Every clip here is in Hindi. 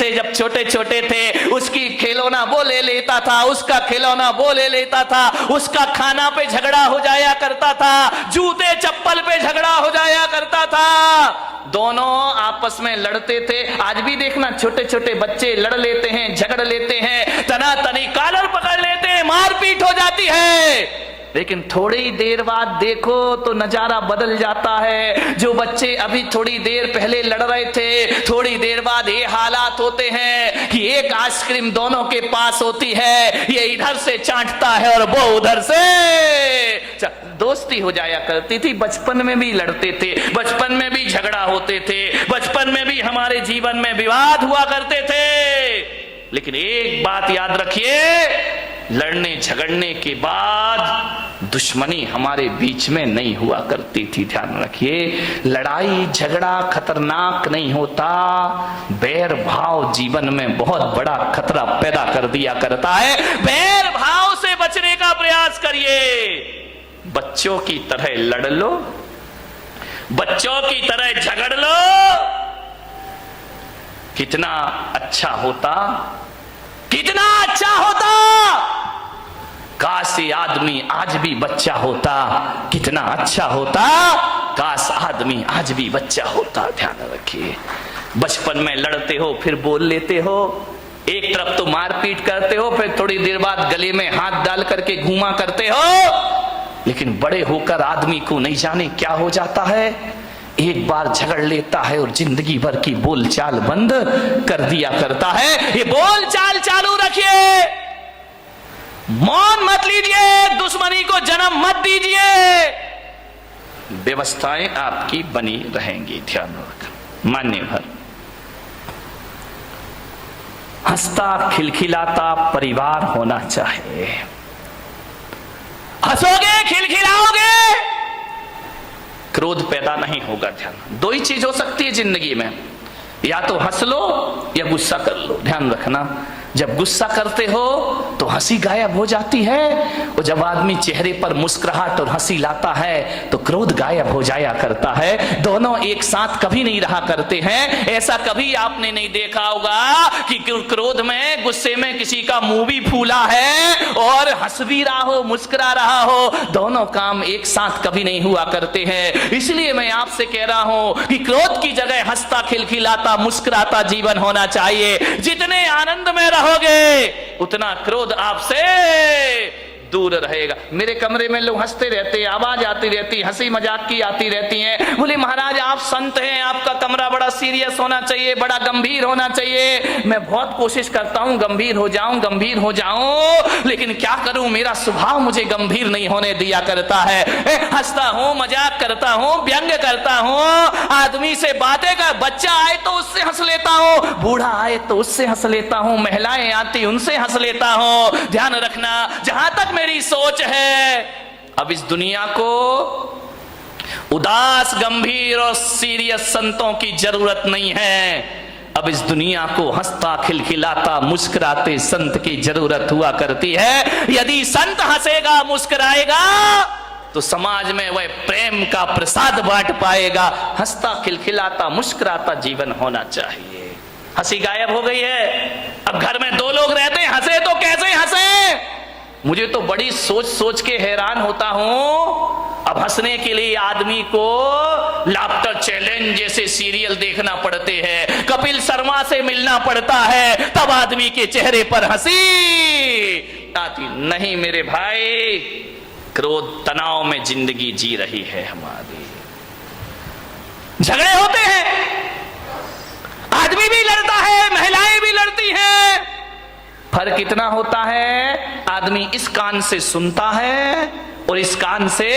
बच्चे जब छोटे छोटे थे, उसकी खिलौना वो ले लेता था, उसका खिलौना वो ले लेता था, उसका खाना पे झगड़ा हो जाया करता था, जूते चप्पल पे झगड़ा हो जाया करता था, दोनों आपस में लड़ते थे। आज भी देखना छोटे छोटे बच्चे लड़ लेते हैं, झगड़ लेते हैं, तना तनी कॉलर पकड़ लेते हैं, मारपीट हो जाती है। लेकिन थोड़ी देर बाद देखो तो नजारा बदल जाता है। जो बच्चे अभी थोड़ी देर पहले लड़ रहे थे, थोड़ी देर बाद ये हालात होते हैं कि एक आइसक्रीम दोनों के पास होती है, ये इधर से चाटता है और वो उधर से। दोस्ती हो जाया करती थी। बचपन में भी लड़ते थे, बचपन में भी झगड़ा होते थे, बचपन में भी हमारे जीवन में विवाद हुआ करते थे। लेकिन एक बात याद रखिए, लड़ने झगड़ने के बाद दुश्मनी हमारे बीच में नहीं हुआ करती थी। ध्यान रखिए, लड़ाई झगड़ा खतरनाक नहीं होता, बैर भाव जीवन में बहुत बड़ा खतरा पैदा कर दिया करता है। बैर भाव से बचने का प्रयास करिए। बच्चों की तरह लड़ लो, बच्चों की तरह झगड़ लो, कितना अच्छा होता, कितना अच्छा होता। काश ये आदमी आज भी बच्चा होता, कितना अच्छा होता। काश आदमी आज भी बच्चा होता। ध्यान रखिए, बचपन में लड़ते हो, फिर बोल लेते हो, एक तरफ तो मारपीट करते हो, फिर थोड़ी देर बाद गले में हाथ डाल करके घूमा करते हो। लेकिन बड़े होकर आदमी को नहीं जाने क्या हो जाता है, एक बार झगड़ लेता है और जिंदगी भर की बोलचाल बंद कर दिया करता है। ये बोलचाल चालू रखिए, मौन मत लीजिए, दुश्मनी को जन्म मत दीजिए, व्यवस्थाएं आपकी बनी रहेंगी। ध्यान रखना। मान्य भर हंसता खिलखिलाता परिवार होना चाहिए। हंसोगे, खिलखिलाओगे, क्रोध पैदा नहीं होगा। ध्यान, दो ही चीज हो सकती है जिंदगी में, या तो हंस लो या गुस्सा कर लो। ध्यान रखना, जब गुस्सा करते हो तो हंसी गायब हो जाती है, और जब आदमी चेहरे पर मुस्कुराहट और हंसी लाता है तो क्रोध गायब हो जाया करता है। दोनों एक साथ कभी नहीं रहा करते हैं। ऐसा कभी आपने नहीं देखा होगा कि क्रोध में, गुस्से में किसी का मुंह भी फूला है और हंस भी रहा हो, मुस्कुरा रहा हो। दोनों काम एक साथ कभी नहीं हुआ करते हैं। इसलिए मैं आपसे कह रहा हूं कि क्रोध की जगह हंसता खिलखिलाता मुस्कुराता जीवन होना चाहिए। जितने आनंद में रहोगे उतना क्रोध आपसे दूर रहेगा। मेरे कमरे में लोग हंसते रहते हैं, आवाज आती रहती, हंसी मजाक की आती रहती है। बोले महाराज आप संत हैं, आपका कमरा बड़ा सीरियस होना चाहिए, बड़ा गंभीर होना चाहिए। मैं बहुत कोशिश करता हूं गंभीर हो जाऊं, गंभीर हो जाऊं, लेकिन क्या करूं, मेरा स्वभाव मुझे गंभीर नहीं होने दिया करता है। हंसता हूं, मजाक करता हूं, व्यंग करता हूं, आदमी से बातें कर, बच्चा आए तो उससे हंस लेता हूं, बूढ़ा आए तो उससे हंस लेता हूं, महिलाएं आती उनसे हंस लेता हूं। ध्यान रखना, जहां तक मेरी सोच है, अब इस दुनिया को उदास, गंभीर और सीरियस संतों की जरूरत नहीं है। अब इस दुनिया को हंसता खिलखिलाता मुस्कुराते संत की जरूरत हुआ करती है। यदि संत हंसेगा, मुस्कुराएगा तो समाज में वह प्रेम का प्रसाद बांट पाएगा। हंसता खिलखिलाता मुस्कुराता जीवन होना चाहिए। हंसी गायब हो गई है। अब घर में दो लोग रहते हैं, हंसे तो कैसे हंसे? मुझे तो बड़ी सोच सोच के हैरान होता हूं। अब हंसने के लिए आदमी को लाफ्टर चैलेंज जैसे सीरियल देखना पड़ते हैं, कपिल शर्मा से मिलना पड़ता है, तब आदमी के चेहरे पर हंसी आती। नहीं मेरे भाई, क्रोध तनाव में जिंदगी जी रही है हमारी। झगड़े होते हैं, आदमी भी लड़ता है, महिलाएं भी लड़ती हैं। फर्क इतना होता है, आदमी इस कान से सुनता है और इस कान से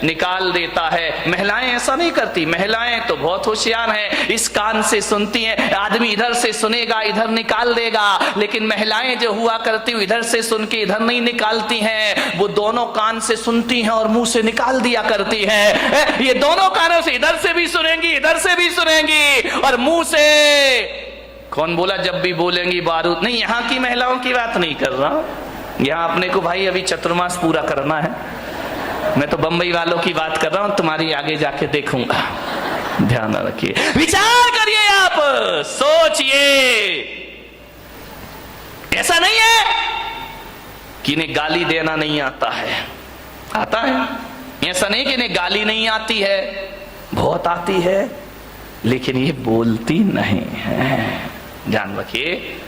निकाल देता है। महिलाएं ऐसा नहीं करती, महिलाएं तो बहुत होशियार हैं, इस कान से सुनती हैं। आदमी इधर से सुनेगा, इधर निकाल देगा, लेकिन महिलाएं जो हुआ करती हैं इधर से सुन के इधर नहीं निकालती हैं, वो दोनों कान से सुनती हैं और मुंह से निकाल दिया करती हैं। ये दोनों कानों से, इधर से भी सुनेंगी, इधर से भी सुनेंगी और मुंह से। कौन बोला जब भी बोलेंगी बारूद? नहीं, यहाँ की महिलाओं की बात नहीं कर रहा, यहाँ अपने को भाई अभी चतुर्मास पूरा करना है। मैं तो बंबई वालों की बात कर रहा हूं, तुम्हारी आगे जाके देखूंगा। ध्यान रखिए, विचार करिए, आप सोचिए। ऐसा नहीं है कि इन्हें गाली देना नहीं आता है, आता है। ऐसा नहीं कि इन्हें गाली नहीं आती है, बहुत आती है, लेकिन ये बोलती नहीं है। ध्यान रखिए,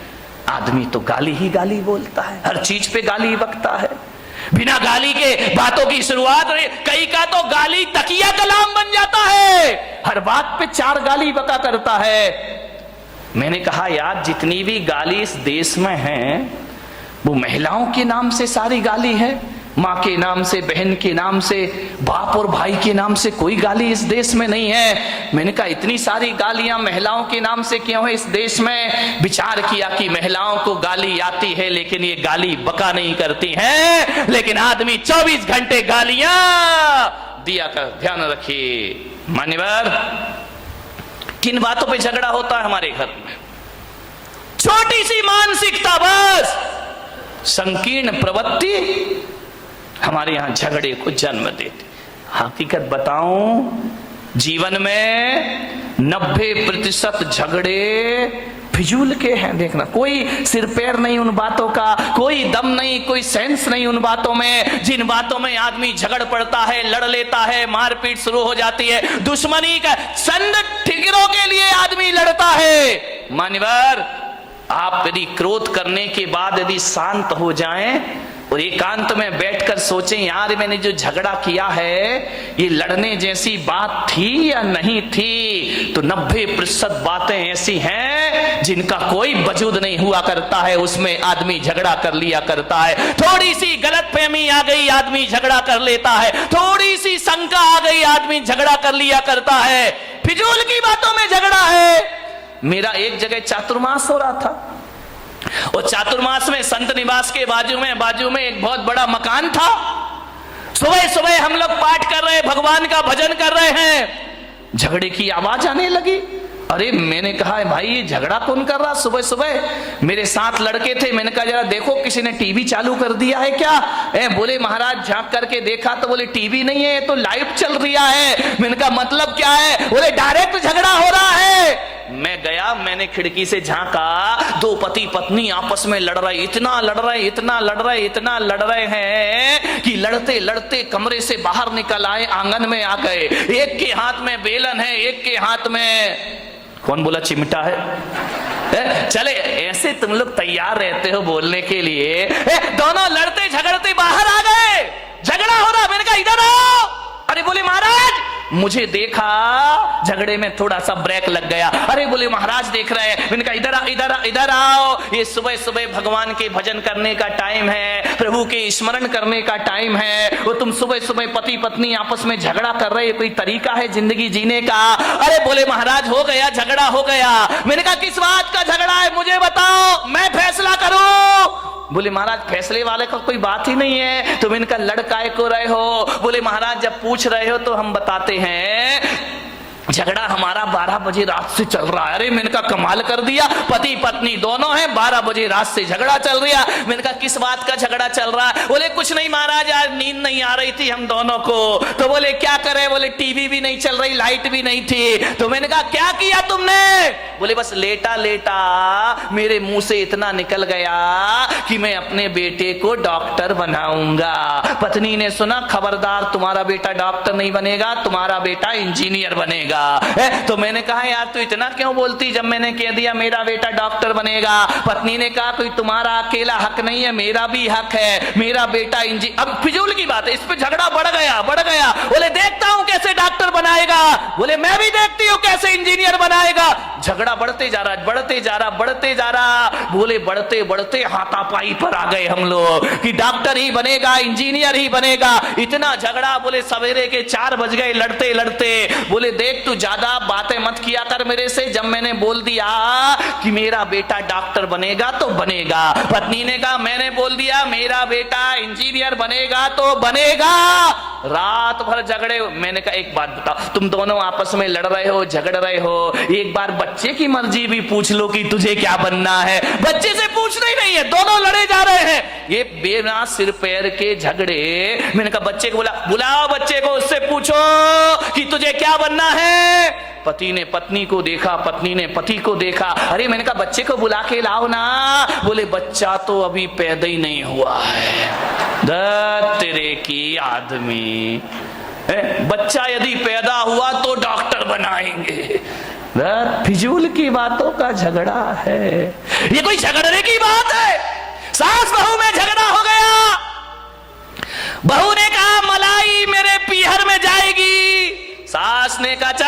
आदमी तो गाली ही गाली बोलता है, हर चीज पे गाली बकता है, बिना गाली के बातों की शुरुआत। कई का तो गाली तकिया कलाम बन जाता है, हर बात पे 4 गाली बका करता है। मैंने कहा यार, जितनी भी गाली इस देश में है वो महिलाओं के नाम से सारी गाली है, माँ के नाम से, बहन के नाम से, बाप और भाई के नाम से कोई गाली इस देश में नहीं है। मैंने कहा इतनी सारी गालियां महिलाओं के नाम से क्यों है इस देश में? विचार किया कि महिलाओं को गाली आती है लेकिन ये गाली बका नहीं करती हैं, लेकिन आदमी 24 घंटे गालियां दिया कर। ध्यान रखिए मान्यवर, किन बातों पे झगड़ा होता है हमारे घर में? छोटी सी मानसिकता, बस संकीर्ण प्रवृत्ति हमारे यहां झगड़े को जन्म देती। हकीकत बताऊं, जीवन में 90% झगड़े फिजूल के हैं। देखना, कोई सिर पैर नहीं उन बातों का, कोई दम नहीं, कोई सेंस नहीं उन बातों में, जिन बातों में आदमी झगड़ पड़ता है, लड़ लेता है, मारपीट शुरू हो जाती है, दुश्मनी का चंद ठिकरों के लिए आदमी लड़ता है। मान्यवर, आप यदि क्रोध करने के बाद यदि शांत हो जाएं और एकांत में बैठकर सोचें, यार मैंने जो झगड़ा किया है ये लड़ने जैसी बात थी या नहीं थी, तो 90% बातें ऐसी हैं जिनका कोई वजूद नहीं हुआ करता है, उसमें आदमी झगड़ा कर लिया करता है। थोड़ी सी गलतफहमी आ गई, आदमी झगड़ा कर लेता है, थोड़ी सी शंका आ गई, आदमी झगड़ा कर लिया करता है। फिजूल की बातों में झगड़ा है। मेरा एक जगह चातुर्मास हो रहा था और चातुर्मास में संत निवास के बाजू में एक बहुत बड़ा मकान था। सुबह सुबह हम लोग पाठ कर रहे, भगवान का भजन कर रहे हैं, झगड़े की आवाज आने लगी। अरे मैंने कहा भाई ये झगड़ा कौन कर रहा सुबह सुबह? मेरे साथ लड़के थे, मैंने कहा जरा देखो किसी ने टीवी चालू कर दिया है क्या? बोले महाराज झांक करके देखा तो बोले टीवी नहीं है, तो लाइव चल रहा है। मैंने कहा मतलब क्या है? बोले डायरेक्ट झगड़ा हो रहा है। मैं गया, मैंने खिड़की से झांका, 2 पति पत्नी आपस में लड़ रहे, इतना लड़ रहे हैं कि लड़ते लड़ते कमरे से बाहर निकल आए, आंगन में आ गए। एक के हाथ में बेलन है, एक के हाथ में कौन बोला चिमटा है। चले ऐसे तुम लोग तैयार रहते हो बोलने के लिए, दोनों लड़ते झगड़ते बाहर आ गए, झगड़ा हो रहा। मैंने कहा इधर आओ। अरे बोले महाराज, मुझे देखा झगड़े में थोड़ा सा ब्रेक लग गया। अरे बोले महाराज देख रहे हैं। मैंने कहा इधर आओ, ये सुबह सुबह भगवान के भजन करने का टाइम है, प्रभु के स्मरण करने का टाइम है, वो तुम सुबह सुबह पति पत्नी आपस में झगड़ा कर रहे, कोई तरीका है जिंदगी जीने का? अरे बोले महाराज हो गया, झगड़ा हो गया। मैंने कहा किस बात का झगड़ा है मुझे बताओ, मैं फैसला करूं। बोले महाराज फैसले वाले का कोई बात ही नहीं है। तो मैंने कहा लड़काए को रहे हो? बोले महाराज जब पूछ रहे हो तो हम बताते हैं, झगड़ा हमारा 12 बजे रात से चल रहा है। अरे मैंने कहा कमाल कर दिया, पति पत्नी दोनों हैं, 12 बजे रात से झगड़ा चल रहा। मैंने कहा किस बात का झगड़ा चल रहा है? बोले कुछ नहीं महाराज, आज नींद नहीं आ रही थी हम दोनों को। तो बोले क्या करे? बोले टीवी भी नहीं चल रही, लाइट भी नहीं थी। तो मैंने कहा क्या किया तुमने? बोले बस लेटा लेटा मेरे मुंह से इतना निकल गया कि मैं अपने बेटे को डॉक्टर बनाऊंगा। पत्नी ने सुना, खबरदार तुम्हारा बेटा डॉक्टर नहीं बनेगा, तुम्हारा बेटा इंजीनियर बनेगा। तो मैंने कहा यार तू इतना क्यों बोलती, जब मैंने कह दिया मेरा बेटा डॉक्टर बनेगा। पत्नी ने कहा कोई तुम्हारा अकेला हक नहीं है, मेरा भी हक है, मेरा बेटा अब फिजूल की बात है, इस पे झगड़ा बढ़ गया। बोले देखता हूं कैसे डॉक्टर बनाएगा। बोले मैं भी देखती हूं कैसे इंजीनियर बनाएगा। झगड़ा बढ़ते जा रहा। बोले बढ़ते बढ़ते हाथापाई पर आ गए हम लोग कि डॉक्टर ही बनेगा, इंजीनियर ही बनेगा। इतना झगड़ा, बोले सवेरे के 4 बज गए लड़ते लड़ते। बोले देख तू ज्यादा बातें मत किया कर मेरे से, जब मैंने बोल दिया कि मेरा बेटा डॉक्टर बनेगा तो बनेगा। पत्नी ने कहा मैंने बोल दिया मेरा बेटा इंजीनियर बनेगा तो बनेगा। रात भर झगड़े। मैंने कहा एक बात बताओ, तुम दोनों आपस में लड़ रहे हो, झगड़ रहे हो, एक बार बच्चे की मर्जी भी पूछ लो कि तुझे क्या बनना है। बच्चे से पूछना ही नहीं है, दोनों लड़े जा रहे हैं, ये बिना सिर पैर के झगड़े। मैंने कहा बच्चे को बुलाओ बच्चे को, उससे पूछो कि तुझे क्या बनना है। पति ने पत्नी को देखा, पत्नी ने पति को देखा। अरे मैंने कहा बच्चे को बुला के लाओ ना। बोले बच्चा तो अभी पैदा ही नहीं हुआ है। तेरे की आदमी, बच्चा यदि पैदा हुआ तो डॉक्टर बनाएंगे। फिजूल की बातों का झगड़ा है। ये कोई झगड़ने की बात है? सास बहू में झगड़ा हो गया। बहू ने कहा मलाई मेरे पीहर में जाएगी, सास ने कहा चल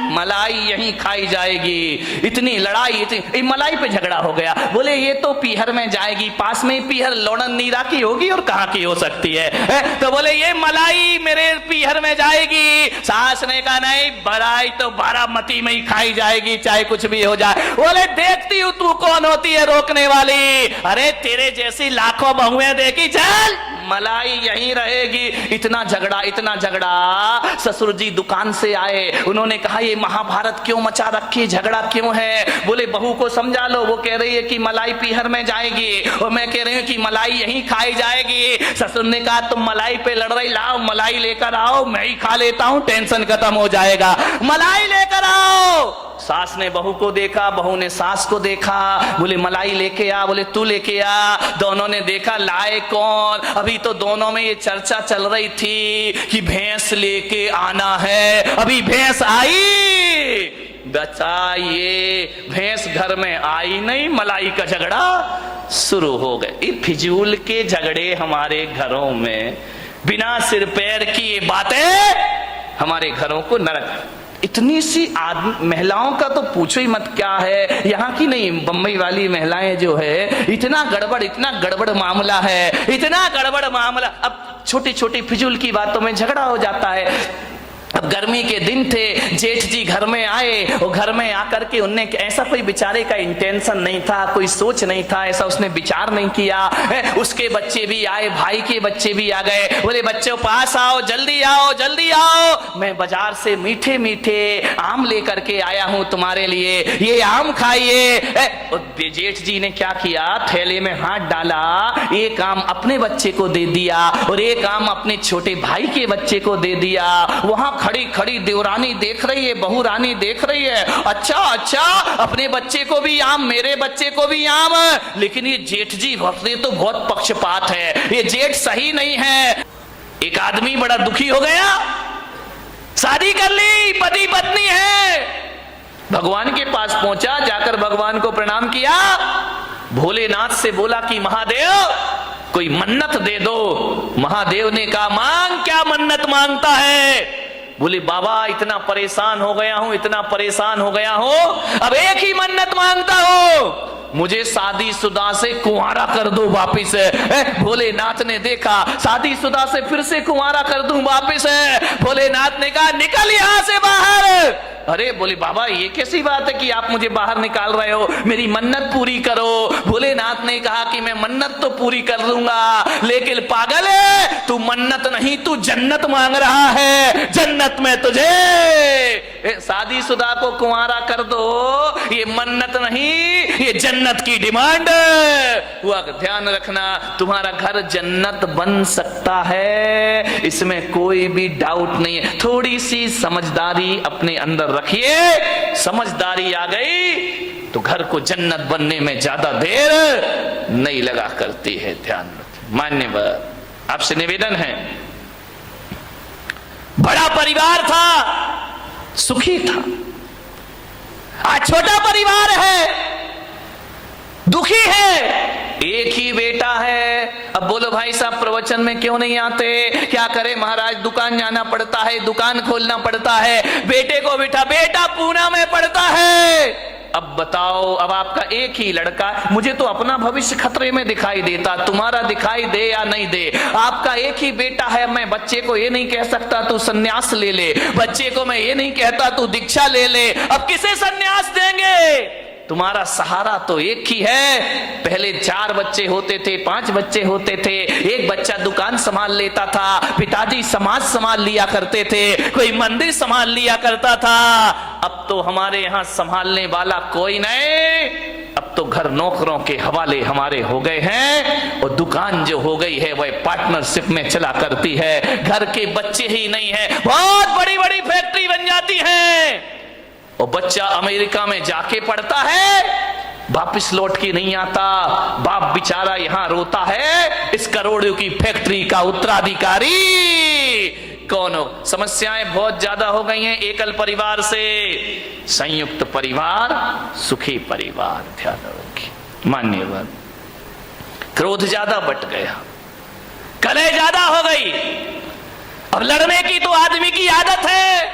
मलाई यहीं खाई जाएगी। इतनी लड़ाई, इतनी मलाई पे झगड़ा हो गया। बोले ये तो पीहर में जाएगी, पास में पीहर लोड़न नीरा की होगी और कहां की हो सकती है? तो बोले ये मलाई मेरे पीहर में जाएगी। सास ने कहा नहीं, बड़ाई तो बारामती में ही खाई जाएगी, चाहे कुछ भी हो जाए। बोले देखती हूं तू कौन होती है रोकने वाली। अरे तेरे जैसी लाखों बहुएं देखी, चल मलाई यहीं रहेगी। इतना झगड़ा, इतना झगड़ा। ससुर जी दुकान से आए, उन्होंने कहा ये महाभारत क्यों मचा रखी, झगड़ा क्यों है? बोले बहू को समझा लो, वो कह रही है कि मलाई पीहर में जाएगी और मैं कह रही हूँ कि मलाई यहीं खाई जाएगी। ससुर ने कहा तुम मलाई पे लड़ रही, लाओ मलाई लेकर आओ, मैं ही खा लेता हूँ, टेंशन खत्म हो जाएगा। मलाई लेकर आओ। सास ने बहू को देखा, बहू ने सास को देखा। बोले मलाई लेके आ, बोले तू लेके आ। दोनों ने देखा लाए कौन। अभी तो दोनों में ये चर्चा चल रही थी कि भैंस लेके आना है। अभी भैंस आई, बचा ये भैंस घर में आई नहीं, मलाई का झगड़ा शुरू हो गए। ये फिजूल के झगड़े हमारे घरों में, बिना सिर पैर की ये बातें हमारे घरों को नरक। इतनी सी महिलाओं का तो पूछो ही मत क्या है। यहाँ की नहीं, बम्बई वाली महिलाएं जो है, इतना गड़बड़ मामला है, इतना गड़बड़ मामला। अब छोटी छोटी फिजूल की बातों में झगड़ा हो जाता है। अब गर्मी के दिन थे, जेठ जी घर में आए और घर में आकर के उनने ऐसा कोई बेचारे का इंटेंशन नहीं था, कोई सोच नहीं था, ऐसा उसने विचार नहीं किया। उसके बच्चे भी आए, भाई के बच्चे भी आ गए। बोले बच्चों पास आओ, जल्दी आओ, जल्दी आओ, मैं बाजार से मीठे मीठे आम लेकर के आया हूं तुम्हारे लिए, ये आम खाइए। जेठ जी ने क्या किया, थैले में हाथ डाला, एक आम अपने बच्चे को दे दिया और एक आम अपने छोटे भाई के बच्चे को दे दिया। वहां खड़ी खड़ी देवरानी देख रही है, बहू रानी देख रही है, अच्छा अच्छा अपने बच्चे को भी आम, मेरे बच्चे को भी आम। लेकिन ये जेठ जी भक्ति तो बहुत पक्षपात है, ये जेठ सही नहीं है। एक आदमी बड़ा दुखी हो गया, शादी कर ली, पति पत्नी है, भगवान के पास पहुंचा, जाकर भगवान को प्रणाम किया, भोलेनाथ से बोला कि महादेव कोई मन्नत दे दो। महादेव ने कहा मांग, क्या मन्नत मांगता है? बोले बाबा इतना परेशान हो गया हूं, इतना परेशान हो गया हूं, अब एक ही मन्नत मांगता हूं, मुझे शादीशुदा से कुंवारा कर दो वापिस। भोलेनाथ ने देखा, शादीशुदा से फिर से कुंवारा कर दूं वापिस। भोलेनाथ ने कहा निकल यहां से बाहर। अरे बोले बाबा ये कैसी बात है कि आप मुझे बाहर निकाल रहे हो, मेरी मन्नत पूरी करो। भोलेनाथ ने कहा कि मैं मन्नत तो पूरी कर दूंगा, लेकिन पागल है तू, मन्नत नहीं तू जन्नत मांग रहा है, जन्नत में तुझे शादीशुदा को कुंवारा कर दो, ये मन्नत नहीं, ये जन्नत की डिमांड हुआ। ध्यान रखना, तुम्हारा घर जन्नत बन सकता है, इसमें कोई भी डाउट नहीं है। थोड़ी सी समझदारी अपने अंदर रखिए, समझदारी आ गई तो घर को जन्नत बनने में ज्यादा देर नहीं लगा करती है। ध्यान रखिए। मान्यवर आपसे निवेदन है, बड़ा परिवार था, सुखी था, आज छोटा परिवार है, दुखी है, एक ही बेटा है। अब बोलो भाई साहब प्रवचन में क्यों नहीं आते? क्या करे महाराज, दुकान जाना पड़ता है, दुकान खोलना पड़ता है, बेटे को बिठा, बेटा पूना में पड़ता है। अब बताओ, अब आपका एक ही लड़का, मुझे तो अपना भविष्य खतरे में दिखाई देता, तुम्हारा दिखाई दे या नहीं दे, आपका एक ही बेटा है। मैं बच्चे को ये नहीं कह सकता तू सन्यास ले ले, बच्चे को मैं ये नहीं कहता तू दीक्षा ले ले। अब किसे सन्यास देंगे? तुम्हारा सहारा तो एक ही है। पहले 4 बच्चे होते थे, 5 बच्चे होते थे, एक बच्चा दुकान संभाल लेता था, पिताजी समाज संभाल लिया करते थे, कोई मंदिर संभाल लिया करता था। अब तो हमारे यहाँ संभालने वाला कोई नहीं, अब तो घर नौकरों के हवाले हमारे हो गए हैं और दुकान जो हो गई है वह पार्टनरशिप में चला करती है। घर के बच्चे ही नहीं है, बहुत बड़ी बड़ी फैक्ट्री बन जाती है। और बच्चा अमेरिका में जाके पढ़ता है, वापिस लौट के नहीं आता, बाप बेचारा यहां रोता है, इस करोड़ों की फैक्ट्री का उत्तराधिकारी कौन हो। समस्याएं बहुत ज्यादा हो गई हैं एकल परिवार से। संयुक्त परिवार सुखी परिवार, ध्यान रखिए। मान्यवर, क्रोध ज्यादा बट गया, कलह ज्यादा हो गई। अब लड़ने की तो आदमी की आदत है।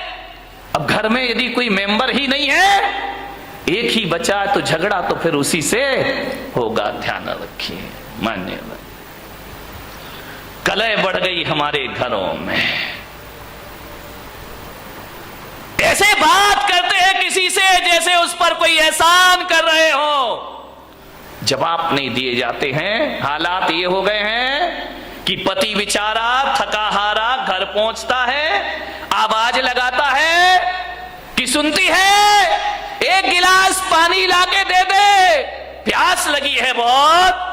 अब घर में यदि कोई मेंबर ही नहीं है, एक ही बचा, तो झगड़ा तो फिर उसी से होगा, ध्यान रखिए। मान्यवर, कलह बढ़ गई हमारे घरों में। ऐसे बात करते हैं किसी से जैसे उस पर कोई एहसान कर रहे हो, जवाब नहीं दिए जाते हैं। हालात ये हो गए हैं कि पति बेचारा थका हारा घर पहुंचता है, आवाज लगाता है कि सुनती है, एक गिलास पानी लाके दे दे, प्यास लगी है बहुत।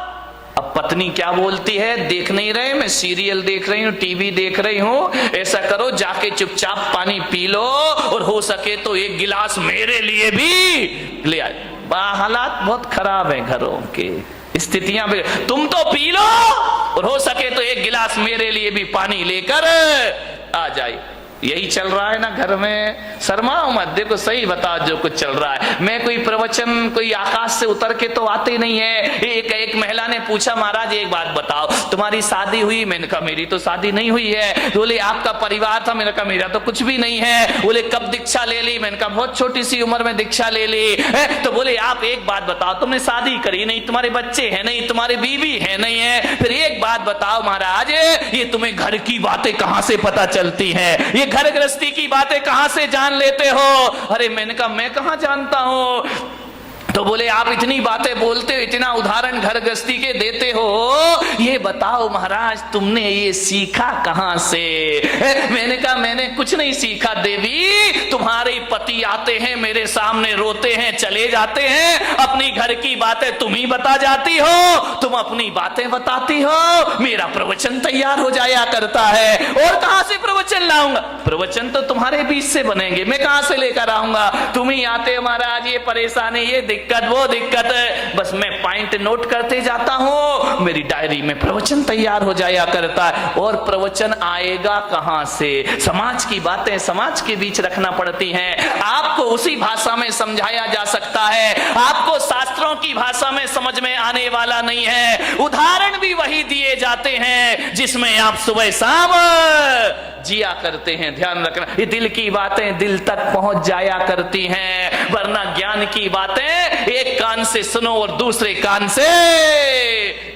अब पत्नी क्या बोलती है, देख नहीं रहे, मैं सीरियल देख रही हूं, टीवी देख रही हूं, ऐसा करो जाके चुपचाप पानी पी लो, और हो सके तो एक गिलास मेरे लिए भी ले आए। हालात बहुत खराब है घरों के, स्थितियां भी। तुम तो पी लो, और हो सके तो एक गिलास मेरे लिए भी पानी लेकर आ जाए। यही चल रहा है ना घर में। शर्माओ मत, देखो सही बताओ जो कुछ चल रहा है। मैं कोई प्रवचन कोई आकाश से उतर के तो आते नहीं है। एक महिला ने पूछा, महाराज एक बात बताओ, तुम्हारी शादी हुई? मैंने कहा मेरी तो शादी नहीं हुई है। बोले आपका परिवार था? मैंने कहा मेरा तो कुछ भी नहीं है। बोले कब दीक्षा ले ली? मैंने कहा बहुत छोटी सी उम्र में दीक्षा ले ली है। तो बोले आप एक बात बताओ, तुमने शादी करी नहीं, तुम्हारे बच्चे हैं नहीं, तुम्हारे बीवी है नहीं है, फिर एक बात बताओ महाराज, ये तुम्हें घर की बातें कहां से पता चलती है? घर गृहस्थी की बातें कहां से जान लेते हो? अरे मैंने कहा मैं कहां जानता हूं। तो बोले आप इतनी बातें बोलते हो, इतना उदाहरण घर गृहस्थी के देते हो, ये बताओ महाराज तुमने ये सीखा कहां से? मैंने कहा मैंने कुछ नहीं सीखा देवी, तुम्हारे पति आते हैं मेरे सामने, रोते हैं, चले जाते हैं, अपनी घर की बातें तुम ही बता जाती हो, तुम अपनी बातें बताती हो, मेरा प्रवचन तैयार हो जाया करता है। और कहां से प्रवचन लाऊंगा? प्रवचन तो तुम्हारे बीच से बनेंगे, मैं कहां से लेकर आऊंगा? तुम ही आते हो महाराज, ये परेशानी, ये दिक्कत, वो दिक्कत है, बस मैं पॉइंट नोट करते जाता हूं, मेरी डायरी में प्रवचन तैयार हो जाया करता है। और प्रवचन आएगा कहां से? समाज की बातें समाज के बीच रखना पड़ती हैं। आपको उसी भाषा में समझाया जा सकता है, आपको शास्त्रों की भाषा में समझ में आने वाला नहीं है। उदाहरण भी वही दिए जाते हैं जिसमें आप सुबह शाम जिया करते हैं। ध्यान रखना, ये दिल की बातें दिल तक पहुंच जाया करती हैं, वरना ज्ञान की बातें एक कान से सुनो और दूसरे कान से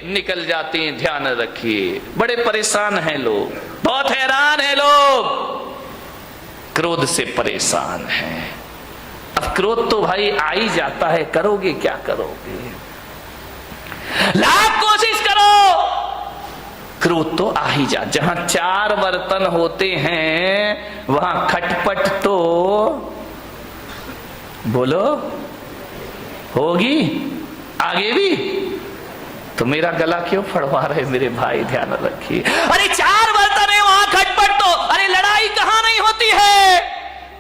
निकल जाती हैं। ध्यान रखिए, बड़े परेशान हैं लोग, बहुत हैरान हैं लोग, क्रोध से परेशान हैं। अब क्रोध तो भाई आ ही जाता है, करोगे क्या करोगे? लाख कोशिश करो, क्रोध तो आ ही जा। जहां चार बर्तन होते हैं वहां खटपट तो बोलो होगी, आगे भी। तो मेरा गला क्यों फड़वा रहे मेरे भाई? ध्यान रखिए। अरे चार बर्तन है वहां खटपट तो, अरे लड़ाई कहां नहीं होती है?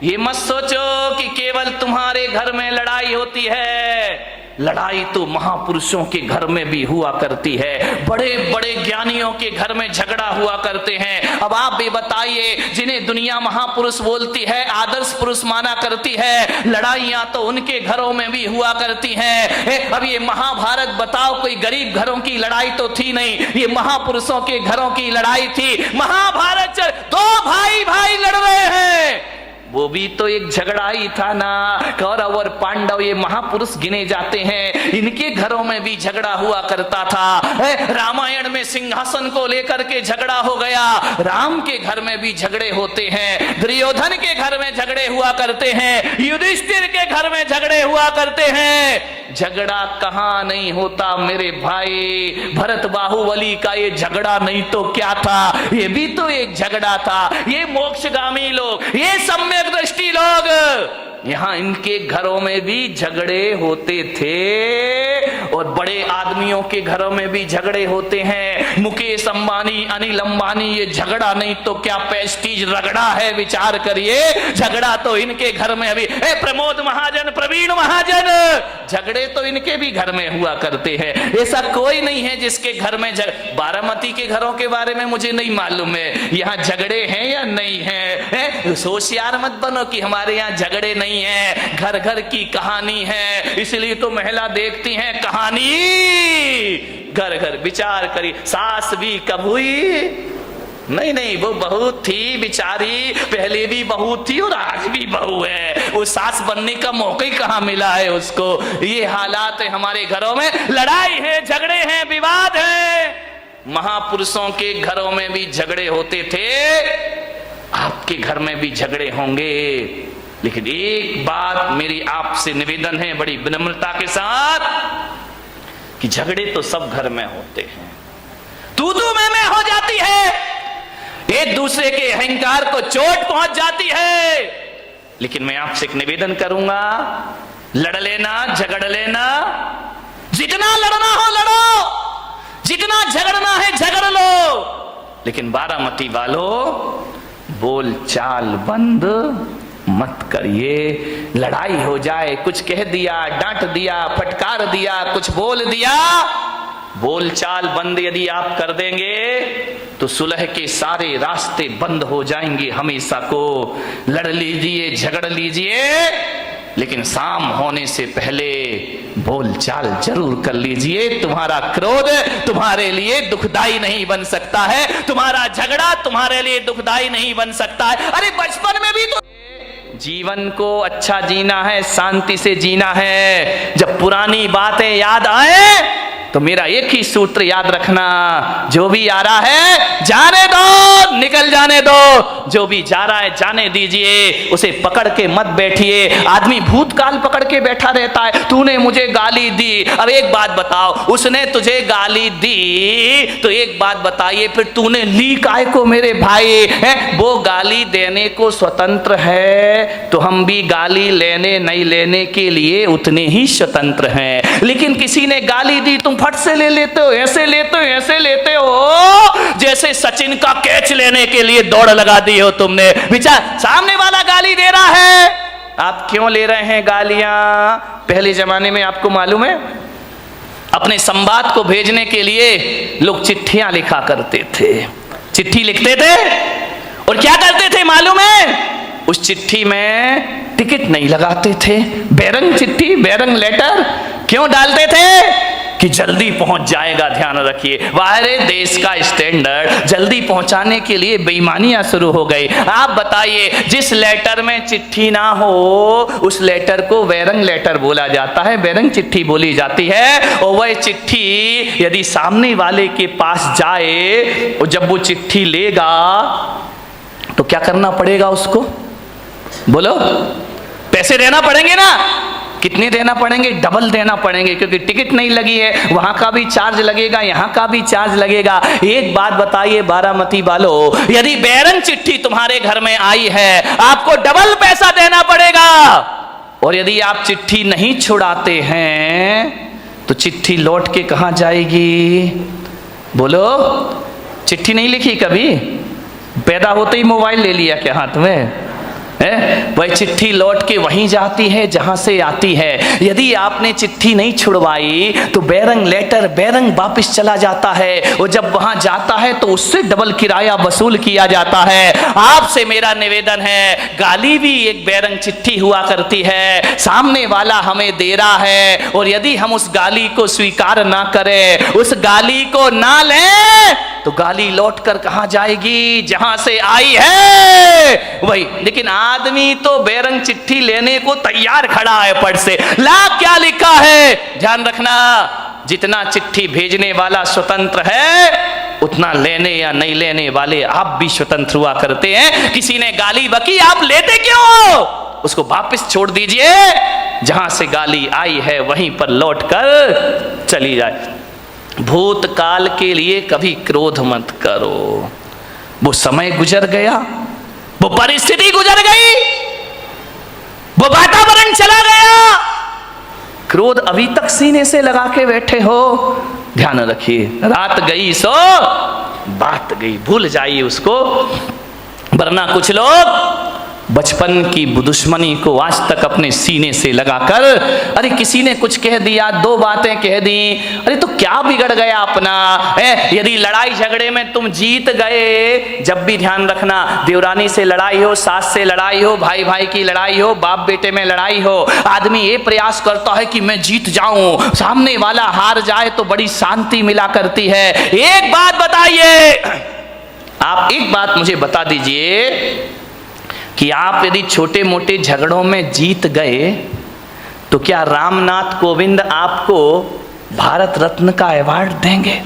ये मत सोचो कि केवल तुम्हारे घर में लड़ाई होती है, लड़ाई तो महापुरुषों के घर में भी हुआ करती है, बड़े बड़े ज्ञानियों के घर में झगड़ा हुआ करते हैं। अब आप भी बताइए, जिन्हें दुनिया महापुरुष बोलती है, आदर्श पुरुष माना करती है, लड़ाइयां तो उनके घरों में भी हुआ करती हैं। अब ये महाभारत बताओ, कोई गरीब घरों की लड़ाई तो थी नहीं, ये महापुरुषों के घरों की लड़ाई थी। महाभारत दो भाई भाई लड़ रहे हैं, वो भी तो एक झगड़ा ही था ना। कौरव और पांडव ये महापुरुष गिने जाते हैं, इनके घरों में भी झगड़ा हुआ करता था। रामायण में सिंहासन को लेकर के झगड़ा हो गया, राम के घर में भी झगड़े होते हैं, दुर्योधन के घर में झगड़े हुआ करते हैं, युधिष्ठिर के घर में झगड़े हुआ करते हैं। झगड़ा कहां नहीं होता मेरे भाई? भरत बाहुबली का ये झगड़ा नहीं तो क्या था? ये भी तो एक झगड़ा था। ये मोक्षगामी लोग, ये सम्यक दृष्टि लोग यहाँ इनके घरों में भी झगड़े होते थे और बड़े आदमियों के घरों में भी झगड़े होते हैं। मुकेश अंबानी, अनिल अंबानी, ये झगड़ा नहीं तो क्या पेस्टीज रगड़ा है, विचार करिए। झगड़ा तो इनके घर में अभी प्रमोद महाजन, प्रवीण महाजन, झगड़े तो इनके भी घर में हुआ करते हैं। ऐसा कोई नहीं है जिसके घर में बारामती के घरों के बारे में मुझे नहीं मालूम है, यहाँ झगड़े हैं या नहीं है। होशियार मत बनो कि हमारे यहाँ झगड़े नहीं है, घर घर की कहानी है। इसलिए तो महिला देखती हैं कहानी घर घर। विचार करी, सास भी कब हुई? नहीं, वो बहू थी बेचारी, पहले भी बहू थी और आज भी बहू है। वो सास बनने का मौका ही कहां मिला है उसको। ये हालात है हमारे घरों में, लड़ाई है, झगड़े हैं, विवाद है। महापुरुषों के घरों में भी झगड़े होते थे, आपके घर में भी झगड़े होंगे। लेकिन एक बात मेरी आपसे निवेदन है बड़ी विनम्रता के साथ, कि झगड़े तो सब घर में होते हैं, तू मैं हो जाती है, एक दूसरे के अहंकार को चोट पहुंच जाती है। लेकिन मैं आपसे एक निवेदन करूंगा, लड़ लेना, झगड़ लेना, जितना लड़ना हो लड़ो, जितना झगड़ना है झगड़ लो। लेकिन बारामती वालों, बोल चाल बंद मत करिए। लड़ाई हो जाए, कुछ कह दिया, डांट दिया, फटकार दिया, कुछ बोल दिया, बोलचाल बंद यदि आप कर देंगे तो सुलह के सारे रास्ते बंद हो जाएंगे हमेशा को। लड़ लीजिए, झगड़ लीजिए, लेकिन शाम होने से पहले बोलचाल जरूर कर लीजिए। तुम्हारा क्रोध तुम्हारे लिए दुखदाई नहीं बन सकता है, तुम्हारा झगड़ा तुम्हारे लिए दुखदाई नहीं बन सकता है। अरे बचपन में भी तो जीवन को अच्छा जीना है, शांति से जीना है। जब पुरानी बातें याद आए तो मेरा एक ही सूत्र याद रखना, जो भी आ रहा है जाने दो, निकल जाने दो। जो भी जा रहा है जाने दीजिए, उसे पकड़ के मत बैठिए। आदमी भूतकाल पकड़ के बैठा रहता है, तूने मुझे गाली दी। अब एक बात बताओ, उसने तुझे गाली दी तो एक बात बताइए, फिर तूने ली काहे को मेरे भाई? है वो गाली देने को स्वतंत्र है, तो हम भी गाली लेने नहीं लेने के लिए उतने ही स्वतंत्र हैं। लेकिन किसी ने गाली दी, तुम फट से ले लेते हो, ऐसे लेते हो, ऐसे लेते हो, जैसे सचिन का कैच लेने के लिए दौड़ लगा दी हो तुमने। विचार, सामने वाला गाली दे रहा है, आप क्यों ले रहे हैं गालियां? पहले जमाने में आपको मालूम है, अपने संवाद को भेजने के लिए लोग चिट्ठियां लिखा करते थे। चिट्ठी लिखते थे और क्या करते थे मालूम है? उस चिट्ठी में टिकट नहीं लगाते थे। बैरंग चिट्ठी, बैरंग लेटर क्यों डालते थे? कि जल्दी पहुंच जाएगा। ध्यान रखिए, बाहरे देश का स्टैंडर्ड, जल्दी पहुंचाने के लिए बेईमानियां शुरू हो गई। आप बताइए, जिस लेटर में चिट्ठी ना हो उस लेटर को बैरंग लेटर बोला जाता है, बैरंग चिट्ठी बोली जाती है। और वह चिट्ठी यदि सामने वाले के पास जाए और जब वो चिट्ठी लेगा तो क्या करना पड़ेगा उसको? बोलो, पैसे देना पड़ेंगे ना? कितने देना पड़ेंगे? डबल देना पड़ेंगे, क्योंकि टिकट नहीं लगी है, वहां का भी चार्ज लगेगा, यहाँ का भी चार्ज लगेगा। एक बात बताइए बारामती वालों, यदि बैरंग चिट्ठी तुम्हारे घर में आई है, आपको डबल पैसा देना पड़ेगा। और यदि आप चिट्ठी नहीं छुड़ाते हैं तो चिट्ठी लौट के कहां जाएगी? बोलो, चिट्ठी नहीं लिखी कभी? पैदा होते ही मोबाइल ले लिया क्या हाथ में? वह चिट्ठी लौट के वहीं जाती है जहां से आती है। यदि आपने चिट्ठी नहीं छुड़वाई तो बैरंग लेटर, बैरंग वापस चला जाता है, और जब वहां जाता है तो उससे डबल किराया वसूल किया जाता है। आपसे मेरा निवेदन है, गाली भी एक बैरंग चिट्ठी हुआ करती है, सामने वाला हमें दे रहा है, और यदि हम उस गाली को स्वीकार ना करें, उस गाली को ना लें, तो गाली लौट कर कहां जाएगी? जहां से आई है वही। लेकिन आदमी तो बैरंग चिट्ठी लेने को तैयार खड़ा है, पढ़ से ला क्या लिखा है। ध्यान रखना, जितना चिट्ठी भेजने वाला स्वतंत्र है, उतना लेने या नहीं लेने वाले आप भी स्वतंत्र हुआ करते हैं। किसी ने गाली बकी, आप लेते क्यों हो? उसको वापस छोड़ दीजिए, जहां से गाली आई है वहीं पर लौट कर चली जाए। भूतकाल के लिए कभी क्रोध मत करो, वो समय गुजर गया, वो परिस्थिति गुजर गई, वो वातावरण चला गया। क्रोध अभी तक सीने से लगा के बैठे हो, ध्यान रखिए, रात गई सो बात गई, भूल जाइए उसको। वरना कुछ लोग बचपन की दुश्मनी को आज तक अपने सीने से लगाकर, अरे किसी ने कुछ कह दिया, दो बातें कह दी, अरे तो क्या बिगड़ गया अपना, यदि लड़ाई झगड़े में तुम जीत गए, जब भी ध्यान रखना, देवरानी से लड़ाई हो, सास से लड़ाई हो, भाई भाई की लड़ाई हो, बाप बेटे में लड़ाई हो, आदमी ये प्रयास करता है कि मैं जीत जाऊं, सामने वाला हार जाए तो बड़ी शांति मिला करती है। एक बात बताइए, आप एक बात मुझे बता दीजिए कि आप यदि छोटे मोटे झगड़ों में जीत गए तो क्या रामनाथ कोविंद आपको भारत रत्न का अवार्ड देंगे?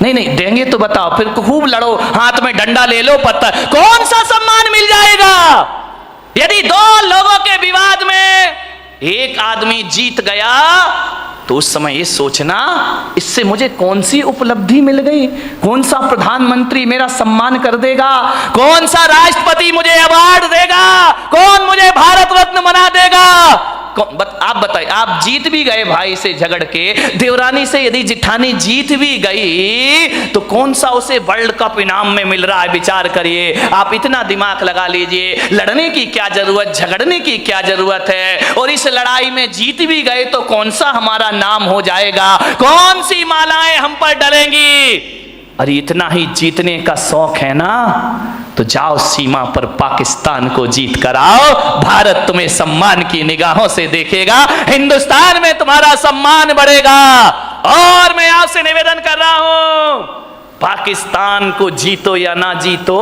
नहीं नहीं देंगे तो बताओ, फिर खूब लड़ो, हाथ में डंडा ले लो, पत्थर, कौन सा सम्मान मिल जाएगा? यदि दो लोगों के विवाद में एक आदमी जीत गया तो उस समय ये सोचना, इससे मुझे कौन सी उपलब्धि मिल गई, कौन सा प्रधानमंत्री मेरा सम्मान कर देगा, कौन सा राष्ट्रपति मुझे अवार्ड देगा, कौन मुझे भारत रत्न बना देगा। आप बताइए, आप जीत भी गए भाई से झगड़ के, देवरानी से यदि जिठानी जीत भी गई तो कौन सा उसे वर्ल्ड कप इनाम में मिल रहा है, विचार करिए। आप इतना दिमाग लगा लीजिए, लड़ने की क्या जरूरत, झगड़ने की क्या जरूरत है। और इस लड़ाई में जीत भी गए तो कौन सा हमारा नाम हो जाएगा, कौन सी मालाएं हम पर डलेंगी। अरे इतना ही जीतने का शौक है ना, तो जाओ सीमा पर पाकिस्तान को जीत कर आओ, भारत तुम्हें सम्मान की निगाहों से देखेगा, हिंदुस्तान में तुम्हारा सम्मान बढ़ेगा। और मैं आपसे निवेदन कर रहा हूं, पाकिस्तान को जीतो या ना जीतो,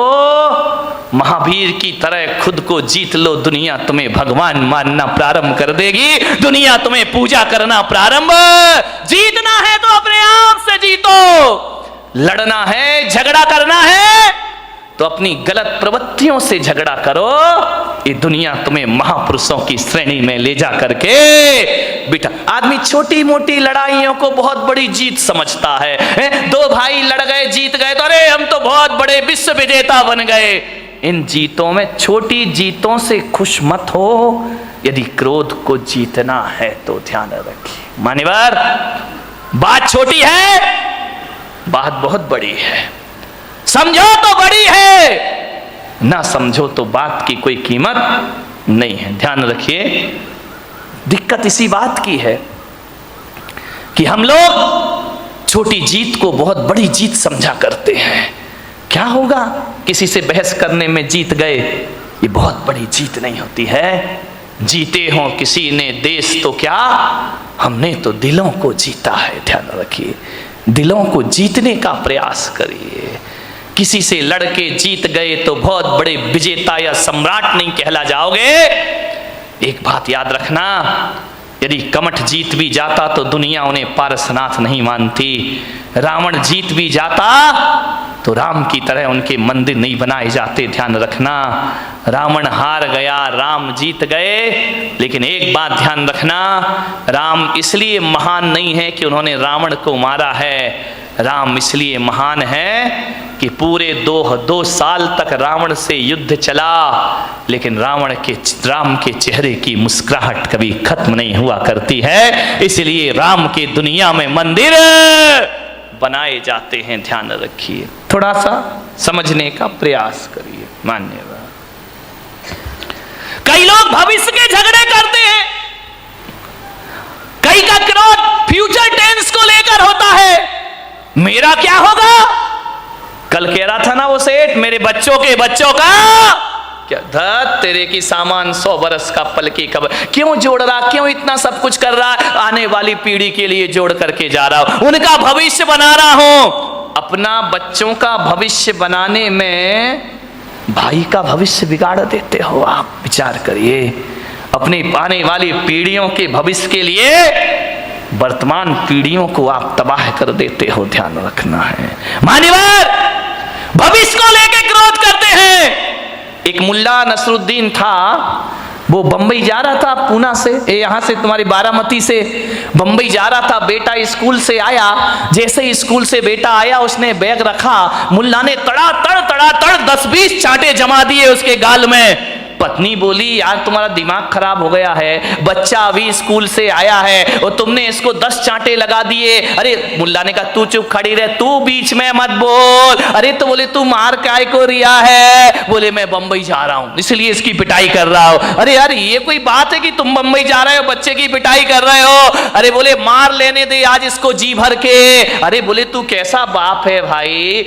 महावीर की तरह खुद को जीत लो, दुनिया तुम्हें भगवान मानना प्रारंभ कर देगी, दुनिया तुम्हें पूजा करना प्रारंभ। जीतना है तो अपने आप से जीतो, लड़ना है, झगड़ा करना है तो अपनी गलत प्रवृत्तियों से झगड़ा करो, ये दुनिया तुम्हें महापुरुषों की श्रेणी में ले जा करके बेटा। आदमी छोटी मोटी लड़ाइयों को बहुत बड़ी जीत समझता है। दो भाई लड़ गए, जीत गए तो अरे हम तो बहुत बड़े विश्व विजेता बन गए। इन जीतों में, छोटी जीतों से खुश मत हो। यदि क्रोध को जीतना है तो ध्यान रखिए मान्यवर, बात छोटी है, बात बहुत बड़ी है। समझो तो बड़ी है, ना समझो तो बात की कोई कीमत नहीं है। ध्यान रखिए, दिक्कत इसी बात की है कि हम लोग छोटी जीत को बहुत बड़ी जीत समझा करते हैं। क्या होगा, किसी से बहस करने में जीत गए, ये बहुत बड़ी जीत नहीं होती है। जीते हो किसी ने देश तो क्या, हमने तो दिलों को जीता है। ध्यान रखिए, दिलों को जीतने का प्रयास करिए। किसी से लड़के जीत गए तो बहुत बड़े विजेता या सम्राट नहीं कहला जाओगे। एक बात याद रखना, यदि कमठ जीत भी जाता तो दुनिया उन्हें पारसनाथ नहीं मानती। रावण जीत भी जाता तो राम की तरह उनके मंदिर नहीं बनाए जाते। ध्यान रखना, रावण हार गया, राम जीत गए। लेकिन एक बात ध्यान रखना, राम इसलिए महान नहीं है कि उन्होंने रावण को मारा है, राम इसलिए महान है कि पूरे दो साल तक रावण से युद्ध चला, लेकिन राम के चेहरे की मुस्कुराहट कभी खत्म नहीं हुआ करती है। इसलिए राम के दुनिया में मंदिर बनाए जाते हैं। ध्यान रखिए, थोड़ा सा समझने का प्रयास करिए। मान्यवर, कई लोग भविष्य के झगड़े करते हैं, कई का क्रोध फ्यूचर टेंस को लेकर होता है। मेरा क्या होगा, कल कह रहा था ना वो सेठ, मेरे बच्चों का क्या धत तेरे की सामान 100 बरस का पल की खबर, क्यों जोड़ रहा, क्यों इतना सब कुछ कर रहा, आने वाली पीढ़ी के लिए जोड़ करके जा रहा हूं, उनका भविष्य बना रहा हूं। अपना बच्चों का भविष्य बनाने में भाई का भविष्य बिगाड़ देते हो आप। विचार करिए, अपनी आने वाली पीढ़ियों के भविष्य के लिए वर्तमान पीढ़ियों को आप तबाह कर देते हो। ध्यान रखना है मान्यवर, भविष्य को लेकर क्रोध करते हैं। एक मुल्ला नसरुद्दीन था, वो बंबई जा रहा था, पूना से, यहाँ से तुम्हारी बारामती से बंबई जा रहा था। बेटा स्कूल से आया, जैसे ही स्कूल से बेटा आया उसने बैग रखा, मुल्ला ने तड़ा तड़ 10-20 चांटे जमा दिए उसके गाल में। पत्नी बोली यार तुम्हारा दिमाग खराब हो गया है, बच्चा अभी स्कूल से आया है और तुमने इसको 10 चांटे लगा दिए। अरे मुल्ला ने कहा तू चुप खड़ी रह, तू बीच में मत बोल। अरे तो बोले तू मार काय को रिया है? बोले मैं बंबई जा रहा हूं इसलिए इसकी पिटाई कर रहा हूं। अरे यार ये कोई बात है कि तुम बंबई जा रहे हो बच्चे की पिटाई कर रहे हो? अरे बोले मार लेने दे आज इसको जी भर के। अरे बोले तू कैसा बाप है भाई,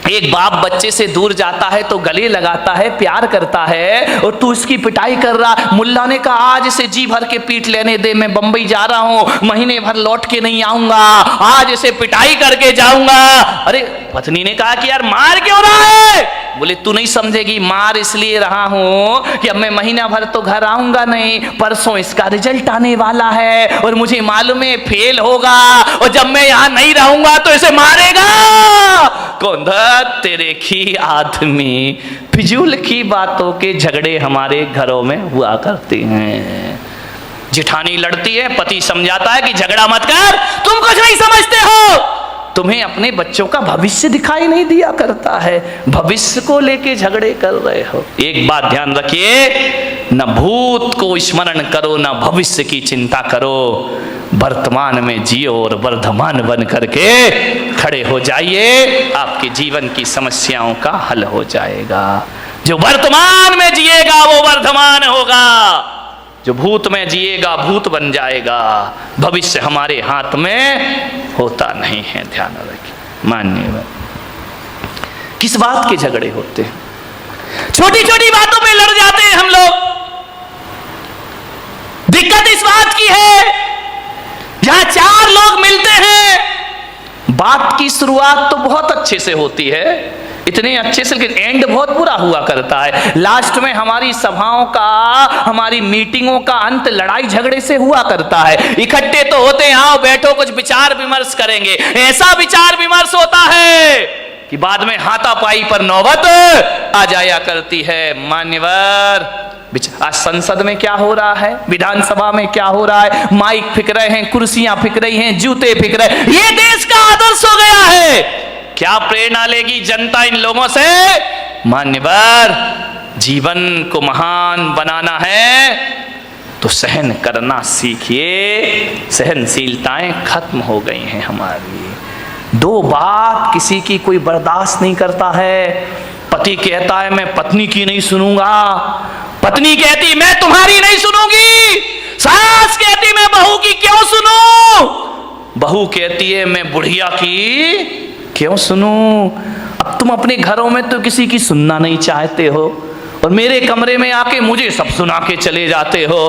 एक बाप बच्चे से दूर जाता है तो गले लगाता है, प्यार करता है, और तू इसकी पिटाई कर रहा। मुल्ला ने कहा आज इसे जी भर के पीट लेने दे, मैं बंबई जा रहा हूं, महीने भर लौट के नहीं आऊंगा, आज इसे पिटाई करके जाऊंगा। अरे पत्नी ने कहा कि यार मार क्यों रहा है? बोले तू नहीं समझेगी, मार इसलिए रहा हूं कि अब मैं महीना भर तो घर आऊंगा नहीं, परसों इसका रिजल्ट आने वाला है और मुझे मालूम है फेल होगा, और जब मैं यहां नहीं रहूंगा तो इसे मारेगा कौन? तेरे की आदमी। फिजूल की बातों के झगड़े हमारे घरों में हुआ करते हैं। जिठानी लड़ती है, पति समझाता है कि झगड़ा मत कर, तुम कुछ नहीं समझते हो, तुम्हें अपने बच्चों का भविष्य दिखाई नहीं दिया करता है, भविष्य को लेके झगड़े कर रहे हो। एक बात ध्यान रखिए, न भूत को स्मरण करो न भविष्य की चिंता करो, वर्तमान में जियो और वर्धमान बन करके खड़े हो जाइए, आपके जीवन की समस्याओं का हल हो जाएगा। जो वर्तमान में जिएगा वो वर्धमान होगा, जो भूत में जिएगा भूत बन जाएगा। भविष्य हमारे हाथ में होता नहीं है, ध्यान रखिए। मान्य किस बात के झगड़े होते हैं? छोटी छोटी बातों पे लड़ जाते हैं हम लोग। दिक्कत इस बात की है जहां 4 लोग मिलते हैं, बात की शुरुआत तो बहुत अच्छे से होती है, इतने अच्छे से, लेकिन एंड बहुत बुरा हुआ करता है। लास्ट में हमारी सभाओं का, हमारी मीटिंगों का अंत लड़ाई झगड़े से हुआ करता है। इकट्ठे तो होते हैं, आओ बैठो कुछ विचार विमर्श करेंगे, ऐसा विचार विमर्श होता है कि बाद में हाथापाई पर नौबत आ जाया करती है। मान्यवर, आज संसद में क्या हो रहा है, विधानसभा में क्या हो रहा है, माइक फिक रहे हैं, कुर्सियां फिक रही हैं, जूते फिक रहे, ये देश का आदर्श हो गया है। क्या प्रेरणा लेगी जनता इन लोगों से? मान्यवर, जीवन को महान बनाना है तो सहन करना सीखिए। सहनशीलताएं खत्म हो गई हैं हमारी। 2 बात किसी की कोई बर्दाश्त नहीं करता है। पति कहता है मैं पत्नी की नहीं सुनूंगा, पत्नी कहती मैं तुम्हारी नहीं सुनूंगी, सास कहती मैं बहू की क्यों सुनूं, बहू कहती है मैं बुढ़िया की क्यों सुनूं। अब तुम अपने घरों में तो किसी की सुनना नहीं चाहते हो और मेरे कमरे में आके मुझे सब सुना के चले जाते हो।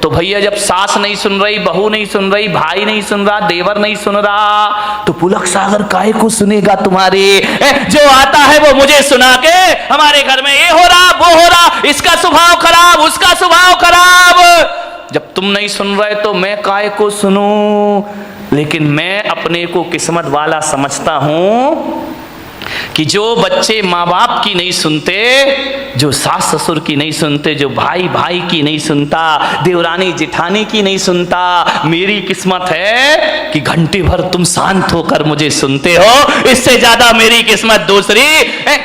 तो भैया जब सास नहीं सुन रही, बहू नहीं सुन रही, भाई नहीं सुन रहा, देवर नहीं सुन रहा, तो पुलक सागर काहे को सुनेगा तुम्हारे? जो आता है वो मुझे सुना के हमारे घर में ये हो रहा वो हो रहा, इसका स्वभाव खराब उसका स्वभाव खराब। जब तुम नहीं सुन रहे तो मैं काहे को सुनूं? लेकिन मैं अपने को किस्मत वाला समझता हूं कि जो बच्चे माँ बाप की नहीं सुनते, जो सास ससुर की नहीं सुनते, जो भाई भाई की नहीं सुनता, देवरानी जिठानी की नहीं सुनता, मेरी किस्मत है कि घंटे भर तुम शांत होकर मुझे सुनते हो। इससे ज्यादा मेरी किस्मत दूसरी।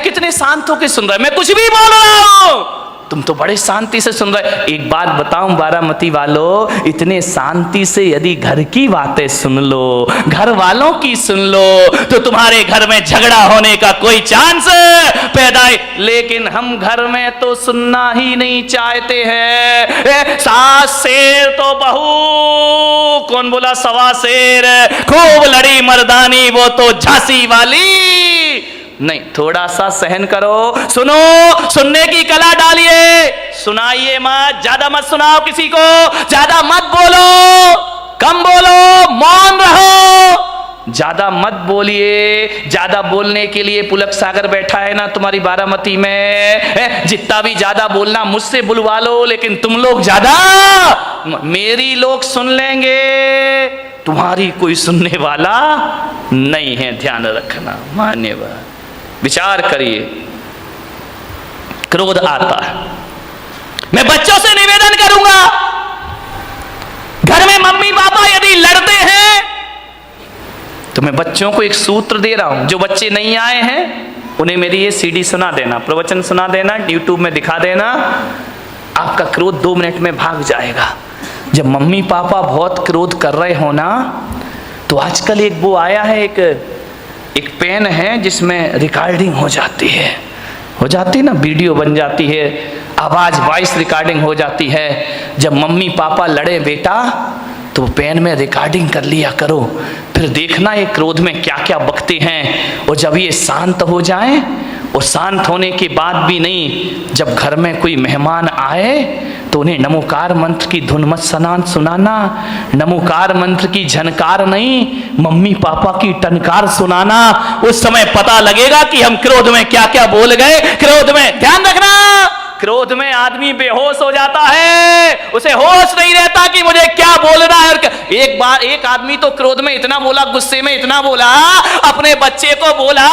कितने शांत होकर सुन रहे, मैं कुछ भी बोल रहा हूं, तुम तो बड़े शांति से सुन रहे। एक बात बताऊं बारामती वालों, इतने शांति से यदि घर की बातें सुन लो, घर वालों की सुन लो, तो तुम्हारे घर में झगड़ा होने का कोई चांस पैदा है। लेकिन हम घर में तो सुनना ही नहीं चाहते हैं। सास शेर तो बहू, कौन बोला सवा शेर, खूब लड़ी मर्दानी वो तो झांसी वाली। नहीं, थोड़ा सा सहन करो, सुनो, सुनने की कला डालिए, सुनाइए मत, ज्यादा मत सुनाओ किसी को, ज्यादा मत बोलो, कम बोलो, मौन रहो, ज्यादा मत बोलिए। ज्यादा बोलने के लिए पुलक सागर बैठा है ना तुम्हारी बारामती में, जितना भी ज्यादा बोलना मुझसे बुलवा लो, लेकिन तुम लोग ज्यादा, मेरी लोग सुन लेंगे, तुम्हारी कोई सुनने वाला नहीं है, ध्यान रखना। मान्यवर, विचार करिए, क्रोध आता है। मैं बच्चों से निवेदन करूंगा, घर में मम्मी पापा यदि लड़ते हैं तो मैं बच्चों को एक सूत्र दे रहा हूं, जो बच्चे नहीं आए हैं उन्हें मेरी ये सीडी सुना देना, प्रवचन सुना देना, यूट्यूब में दिखा देना। आपका क्रोध 2 मिनट में भाग जाएगा। जब मम्मी पापा बहुत क्रोध कर रहे हो ना, तो आजकल एक वो आया है, एक पेन है जिसमें रिकॉर्डिंग हो जाती है ना, वीडियो बन जाती है, आवाज वॉइस रिकॉर्डिंग हो जाती है। जब मम्मी पापा लड़े बेटा, तो पेन में रिकॉर्डिंग कर लिया करो, फिर देखना ये क्रोध में क्या क्या बकते हैं। और जब ये शांत हो जाएं, और शांत होने के बाद भी नहीं, जब घर में कोई मेहमान आए तो उन्हें नमोकार मंत्र की धुन मत सुनाना, नमोकार मंत्र की झनकार नहीं, मम्मी पापा की टनकार सुनाना। उस समय पता लगेगा कि हम क्रोध में क्या क्या बोल गए। क्रोध में ध्यान रखना, क्रोध में आदमी बेहोश हो जाता है, उसे होश नहीं रहता कि मुझे क्या बोलना है। एक बार एक आदमी तो क्रोध में इतना बोला, गुस्से में इतना बोला, अपने बच्चे को बोला,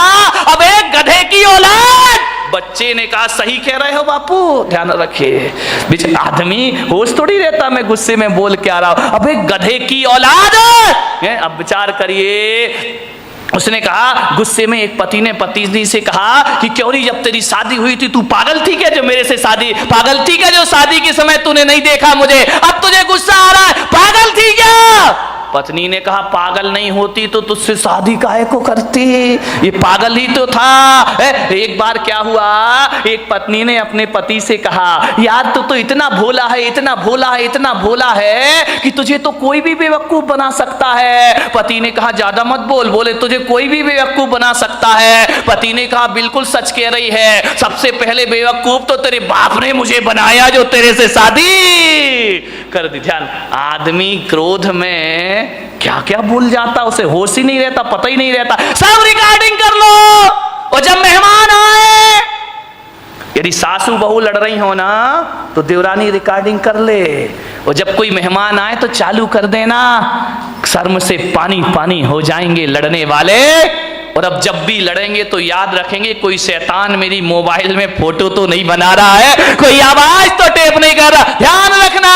अबे गधे की औलाद। बच्चे ने कहा सही कह रहे हो बापू, ध्यान रखिए। बीच आदमी होश थोड़ी रहता, मैं गुस्से में बोल के आ रहा हूं, अबे गधे की औलाद। अब विचार करिए, उसने कहा, गुस्से में एक पति ने पत्नी से कहा कि क्यों नहीं, जब तेरी शादी हुई थी तू पागल थी क्या, जो मेरे से शादी, पागल थी क्या जो शादी के समय तूने नहीं देखा मुझे, अब तुझे गुस्सा आ रहा है, पागल थी क्या। पत्नी ने कहा, पागल नहीं होती तो तुझसे शादी काहे को करती, ये पागल ही तो था। एक बार क्या हुआ, एक पत्नी ने अपने पति से कहा, यार तू तो इतना भोला है, इतना भोला है, इतना भोला है कि तुझे तो कोई भी बेवकूफ बना सकता है। पति ने कहा, ज्यादा मत बोल। बोले, तुझे कोई भी बेवकूफ बना सकता है। पति ने कहा, बिल्कुल सच कह रही है, सबसे पहले बेवकूफ तो तेरे बाप ने मुझे बनाया जो तेरे से शादी कर दी। ध्यान, आदमी क्रोध में क्या क्या भूल जाता, उसे होश ही नहीं रहता, पता ही नहीं रहता। सब रिकॉर्डिंग कर लो, और जब मेहमान आए, यदि सासू बहू लड़ रही हो ना, तो देवरानी रिकॉर्डिंग कर ले, और जब कोई मेहमान आए तो चालू कर देना, शर्म से पानी पानी हो जाएंगे लड़ने वाले। और अब जब भी लड़ेंगे तो याद रखेंगे, कोई शैतान मेरी मोबाइल में फोटो तो नहीं बना रहा है, कोई आवाज तो टेप नहीं कर रहा। ध्यान रखना,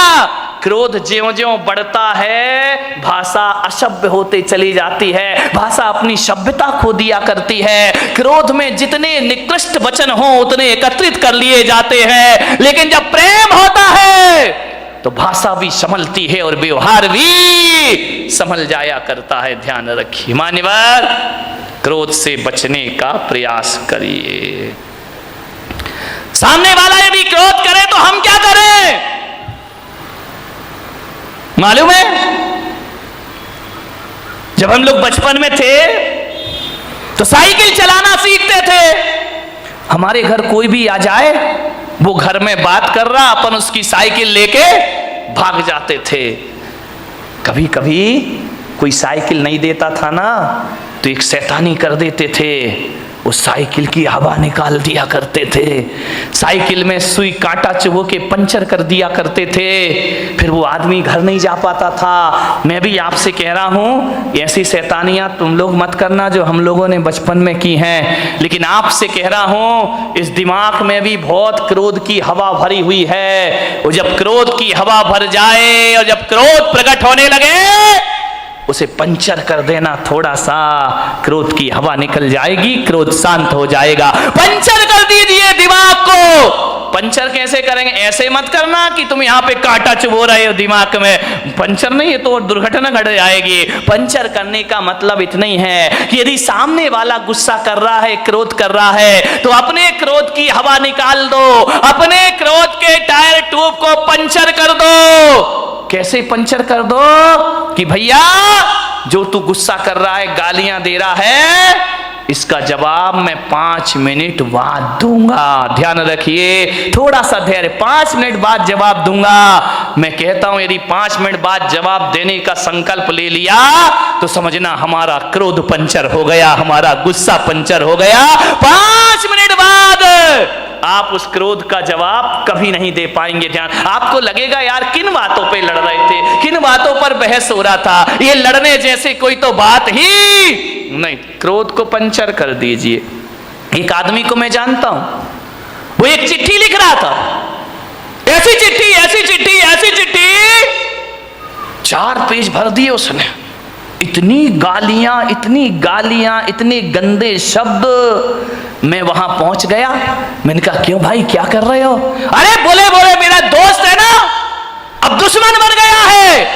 क्रोध ज्यों-ज्यों बढ़ता है, भाषा असभ्य होते चली जाती है, भाषा अपनी सभ्यता खो दिया करती है। क्रोध में जितने निकृष्ट वचन हो उतने एकत्रित कर लिए जाते हैं, लेकिन जब प्रेम होता है तो भाषा भी संभलती है और व्यवहार भी संभल जाया करता है। ध्यान रखिए मान्यवर, क्रोध से बचने का प्रयास करिए। सामने वाला यदि क्रोध करे तो हम क्या करें मालूम है? जब हम लोग बचपन में थे तो साइकिल चलाना सीखते थे। हमारे घर कोई भी आ जाए, वो घर में बात कर रहा, अपन उसकी साइकिल लेके भाग जाते थे। कभी कभी कोई साइकिल नहीं देता था ना, तो एक शैतानी कर देते थे, उस साइकिल की हवा निकाल दिया करते थे, साइकिल में सुई कांटा चुभो के पंचर कर दिया करते थे, फिर वो आदमी घर नहीं जा पाता था। मैं भी आपसे कह रहा हूं, ऐसी शैतानियां तुम लोग मत करना जो हम लोगों ने बचपन में की हैं, लेकिन आपसे कह रहा हूं, इस दिमाग में भी बहुत क्रोध की हवा भरी हुई है। और जब क्रोध की हवा भर जाए और जब क्रोध प्रकट होने लगे, उसे पंचर कर देना, थोड़ा सा क्रोध की हवा निकल जाएगी, क्रोध शांत हो जाएगा। पंचर कर दीजिए दिमाग को। पंचर कैसे करेंगे? ऐसे मत करना कि तुम यहाँ पे कांटा चुभो रहे हो दिमाग में, पंचर नहीं है तो दुर्घटना घट जाएगी। पंचर करने का मतलब इतना ही है कि यदि सामने वाला गुस्सा कर रहा है, क्रोध कर रहा है, तो अपने क्रोध की हवा निकाल दो, अपने क्रोध के टायर ट्यूब को पंचर कर दो। कैसे पंचर कर दो कि भैया जो तू गुस्सा कर रहा है, गालियां दे रहा है, इसका जवाब मैं 5 मिनट बाद दूंगा। ध्यान रखिए, थोड़ा सा धैर्य, 5 मिनट बाद जवाब दूंगा। मैं कहता हूं यदि 5 मिनट बाद जवाब देने का संकल्प ले लिया तो समझना हमारा क्रोध पंचर हो गया, हमारा गुस्सा पंचर हो गया। 5 मिनट बाद आप उस क्रोध का जवाब कभी नहीं दे पाएंगे। ध्यान, आपको लगेगा यार किन बातों पे लड़ रहे थे, किन बातों पर बहस हो रहा था, ये लड़ने जैसे कोई तो बात ही नहीं। क्रोध को पंचर कर दीजिए। एक आदमी को मैं जानता हूं, वो एक चिट्ठी लिख रहा था, ऐसी चिट्ठी, ऐसी चिट्ठी, ऐसी चिट्ठी, 4 पेज भर दिए उसने, इतनी गालियां, इतने गंदे शब्द। मैं वहां पहुंच गया, मैंने कहा क्यों भाई क्या कर रहे हो? अरे बोले मेरा दोस्त है ना, अब दुश्मन बन गया है,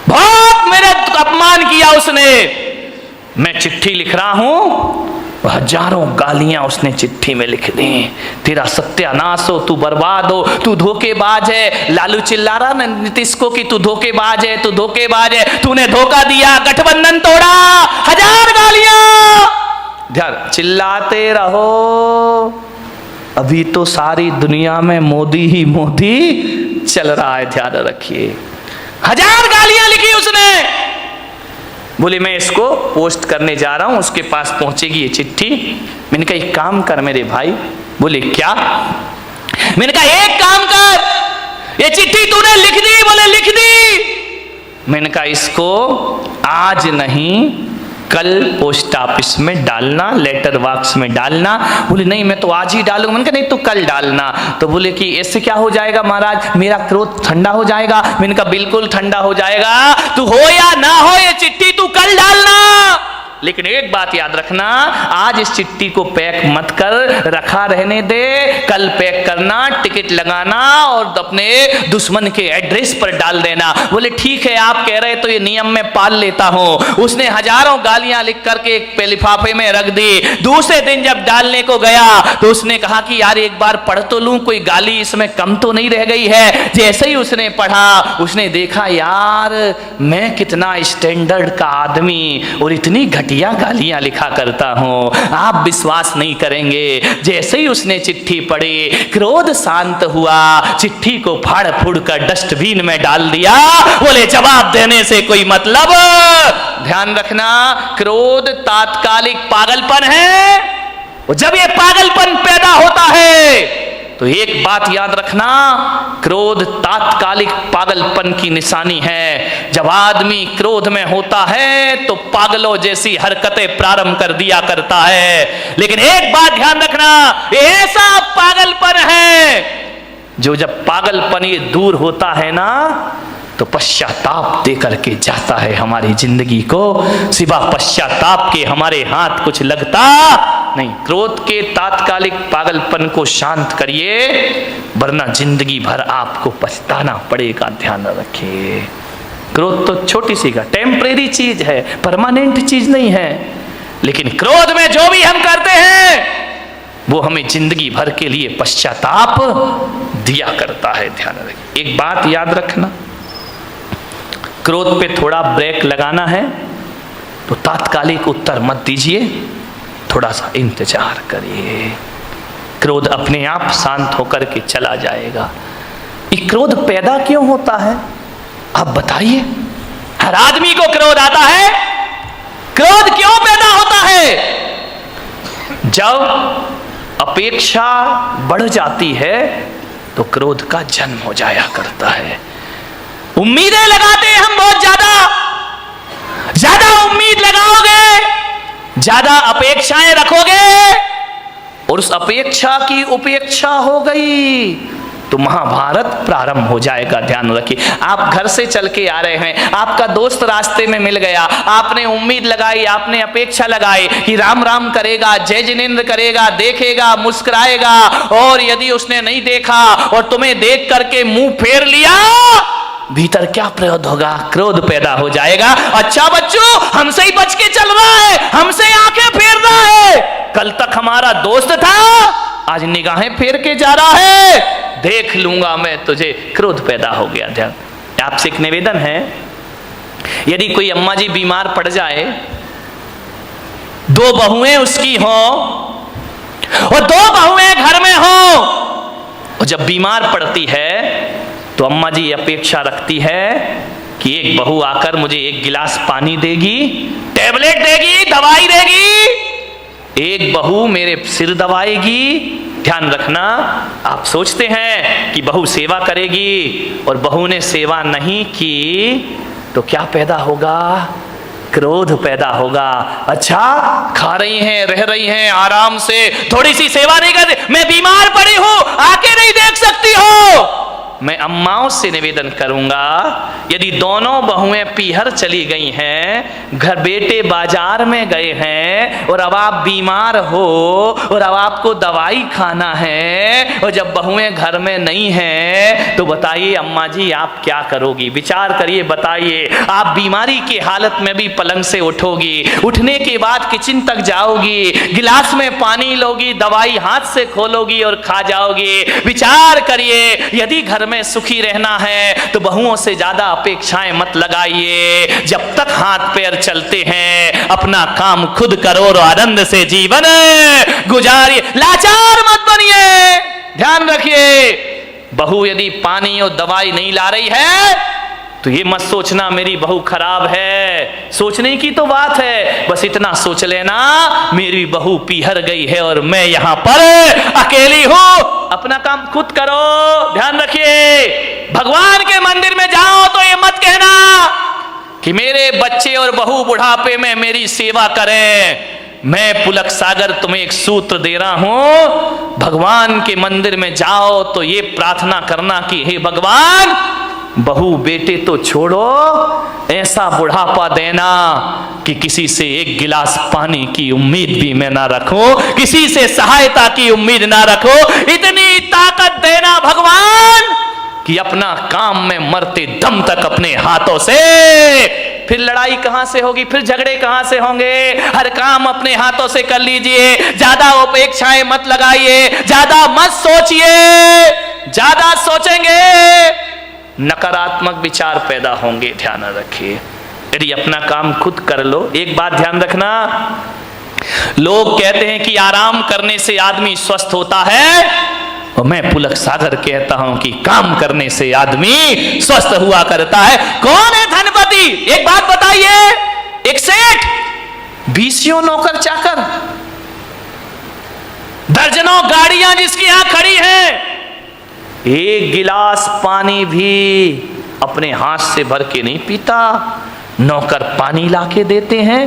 बहुत मेरे अपमान किया उसने। मैं चिट्ठी लिख रहा हूं, हजारों गालियां उसने चिट्ठी में लिख दी। तेरा सत्यानाश हो, तू बर्बाद हो, तू धोखेबाज है। लालू चिल्ला रहा ना नीतीश को कि तू धोखेबाज है, तू धोखेबाज है, तूने धोखा दिया, गठबंधन तोड़ा, हजार गालियां। ध्यान, चिल्लाते रहो, अभी तो सारी दुनिया में मोदी ही मोदी चल रहा है, ध्यान रखिए। हजार गालियां लिखी उसने। बोले मैं इसको पोस्ट करने जा रहा हूं, उसके पास पहुंचेगी ये चिट्ठी। मैंने कहा एक काम कर मेरे भाई। बोले क्या? मैंने कहा एक काम कर, ये चिट्ठी तूने लिख दी? बोले लिख दी। मैंने कहा इसको आज नहीं कल पोस्ट ऑफिस में डालना, लेटर बॉक्स में डालना। बोले नहीं मैं तो आज ही डालूंगा। मैंने कहा नहीं तो कल डालना। तो बोले कि इससे क्या हो जाएगा महाराज, मेरा क्रोध ठंडा हो जाएगा। मैंने कहा बिल्कुल ठंडा हो जाएगा, तू हो या ना हो ये चिट्ठी तू कल डालना। लेकिन एक बात याद रखना, आज इस चिट्ठी को पैक मत कर, रखा रहने दे, कल पैक करना, टिकट लगाना और अपने दुश्मन के एड्रेस पर डाल देना। बोले ठीक है आप कह रहे तो ये नियम में पाल लेता हूं। उसने हजारों गालियां लिख करके एक लिफाफे में रख दी। दूसरे दिन जब डालने को गया तो उसने कहा कि यार एक बार पढ़ तो लूं, कोई गाली इसमें कम तो नहीं रह गई है। जैसे ही उसने पढ़ा, उसने देखा यार मैं कितना स्टैंडर्ड का आदमी और इतनी घटिया गालियां लिखा करता हूं, आप विश्वास नहीं करेंगे। जैसे ही उसने चिट्ठी पढ़ी, क्रोध शांत हुआ, चिट्ठी को फाड़ फूड़ कर डस्टबिन में डाल दिया। बोले जवाब देने से कोई मतलब। ध्यान रखना, क्रोध तात्कालिक पागलपन है, और जब ये पागलपन पैदा होता है तो एक बात याद रखना, क्रोध तात्कालिक पागलपन की निशानी है। जब आदमी क्रोध में होता है तो पागलों जैसी हरकतें प्रारंभ कर दिया करता है। लेकिन एक बात ध्यान रखना, ऐसा पागलपन है जो जब पागलपन ये दूर होता है ना तो पश्चाताप दे करके जाता है हमारी जिंदगी को। सिवा पश्चाताप के हमारे हाथ कुछ लगता नहीं। क्रोध के तात्कालिक पागलपन को शांत करिए, वरना जिंदगी भर आपको पछताना पड़ेगा। ध्यान रखिए, क्रोध तो छोटी सी का टेम्परेरी चीज है, परमानेंट चीज नहीं है। लेकिन क्रोध में जो भी हम करते हैं वो हमें जिंदगी भर के लिए पश्चाताप दिया करता है। ध्यान रखिए, एक बात याद रखना, क्रोध पे थोड़ा ब्रेक लगाना है तो तात्कालिक उत्तर मत दीजिए, थोड़ा सा इंतजार करिए। क्रोध अपने आप शांत होकर के चला जाएगा। ये क्रोध पैदा क्यों होता है आप बताइए? हर आदमी को क्रोध आता है। क्रोध क्यों पैदा होता है? जब अपेक्षा बढ़ जाती है तो क्रोध का जन्म हो जाया करता है। उम्मीदें लगाते हैं हम बहुत ज्यादा उम्मीद लगाओगे, ज्यादा अपेक्षाएं रखोगे और उस अपेक्षा की उपेक्षा हो गई तो महाभारत प्रारंभ हो जाएगा। ध्यान रखिए, आप घर से चल के आ रहे हैं, आपका दोस्त रास्ते में मिल गया, आपने उम्मीद लगाई, आपने अपेक्षा लगाई कि राम राम करेगा, जय जिनेंद्र करेगा, देखेगा, मुस्कुराएगा, और यदि उसने नहीं देखा और तुम्हें देख करके मुंह फेर लिया, भीतर क्या प्रयोग होगा? क्रोध पैदा हो जाएगा। अच्छा बच्चों, हमसे ही बच के चल रहा है, हमसे आंखें फेर रहा है, कल तक हमारा दोस्त था, आज निगाहें फेर के जा रहा है, देख लूंगा मैं तुझे। क्रोध पैदा हो गया। ध्यान, आपसे एक निवेदन है, यदि कोई अम्मा जी बीमार पड़ जाए, दो बहुएं उसकी हो और दो बहुएं घर में हो, और जब बीमार पड़ती है तो अम्मा जी अपेक्षा रखती है कि एक बहू आकर मुझे एक गिलास पानी देगी, टैबलेट देगी, दवाई देगी, एक बहू मेरे सिर दबाएगी। ध्यान रखना, आप सोचते हैं कि बहू सेवा करेगी और बहू ने सेवा नहीं की तो क्या पैदा होगा? क्रोध पैदा होगा। अच्छा, खा रही हैं, रह रही हैं आराम से, थोड़ी सी सेवा नहीं करती, मैं बीमार पड़ी हूं, आके नहीं देख सकती हो, मैं अम्माओं से निवेदन करूंगा, यदि दोनों बहुएं पीहर चली गई हैं, घर बेटे बाजार में गए हैं और अब आप बीमार हो और अब आपको दवाई खाना है और जब बहुएं घर में नहीं हैं तो बताइए अम्मा जी आप क्या करोगी? विचार करिए, बताइए। आप बीमारी की हालत में भी पलंग से उठोगी, उठने के बाद किचन तक जाओगी, गिलास में पानी लोगी, दवाई हाथ से खोलोगी और खा जाओगी। विचार करिए, यदि घर में सुखी रहना है तो बहुओं से ज्यादा अपेक्षाएं मत लगाइए। जब तक हाथ पैर चलते हैं अपना काम खुद करो और आनंद से जीवन गुजारिए, लाचार मत बनिए। ध्यान रखिए, बहू यदि पानी और दवाई नहीं ला रही है तो ये मत सोचना मेरी बहू खराब है, सोचने की तो बात है, बस इतना सोच लेना मेरी बहू पीहर गई है और मैं यहां पर अकेली हूं। अपना काम खुद करो। ध्यान रखिए, भगवान के मंदिर में जाओ तो ये मत कहना कि मेरे बच्चे और बहू बुढ़ापे में मेरी सेवा करें। मैं पुलक सागर तुम्हें एक सूत्र दे रहा हूं, भगवान के मंदिर में जाओ तो ये प्रार्थना करना कि हे भगवान, बहू बेटे तो छोड़ो, ऐसा बुढ़ापा देना कि किसी से एक गिलास पानी की उम्मीद भी मैं ना रखूं, किसी से सहायता की उम्मीद ना रखूं। इतनी ताकत देना भगवान कि अपना काम में मरते दम तक अपने हाथों से, फिर लड़ाई कहां से होगी, फिर झगड़े कहां से होंगे? हर काम अपने हाथों से कर लीजिए, ज्यादा अपेक्षाएं मत लगाइए, ज्यादा मत सोचिए। ज्यादा सोचेंगे नकारात्मक विचार पैदा होंगे। ध्यान रखिए, यदि अपना काम खुद कर लो। एक बात ध्यान रखना, लोग कहते हैं कि आराम करने से आदमी स्वस्थ होता है, और मैं पुलक सागर कहता हूं कि काम करने से आदमी स्वस्थ हुआ करता है। कौन है धनपति? एक बात बताइए, एक सेठ, बीसियों नौकर चाकर, दर्जनों गाड़ियां जिसकी यहां खड़ी हैं, एक गिलास पानी भी अपने हाथ से भर के नहीं पीता। नौकर पानी लाके देते हैं,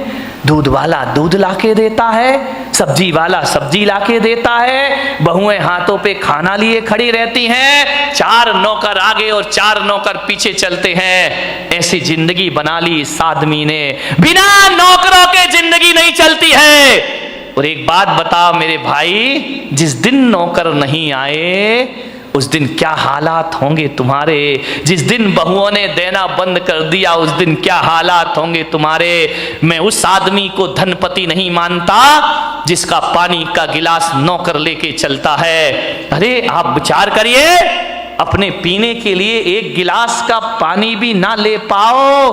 दूध वाला दूध लाके देता है, सब्जी वाला सब्जी लाके देता है, बहुएं हाथों पे खाना लिए खड़ी रहती हैं, 4 नौकर आगे और 4 नौकर पीछे चलते हैं। ऐसी जिंदगी बना ली इस आदमी ने, बिना नौकरों के जिंदगी नहीं चलती है। और एक बात बताओ मेरे भाई, जिस दिन नौकर नहीं आए उस दिन क्या हालात होंगे तुम्हारे? जिस दिन बहुओं ने देना बंद कर दिया उस दिन क्या हालात होंगे तुम्हारे? मैं उस आदमी को धनपति नहीं मानता जिसका पानी का गिलास नौकर लेके चलता है। अरे आप विचार करिए, अपने पीने के लिए एक गिलास का पानी भी ना ले पाओ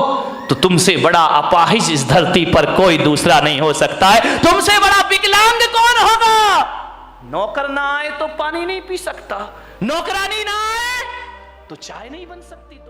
तो तुमसे बड़ा अपाहिज इस धरती पर कोई दूसरा नहीं हो सकता है। तुमसे बड़ा विकलांग कौन होगा? नौकर ना आए तो पानी नहीं पी सकता, नौकरानी ना आए तो चाय नहीं बन सकती।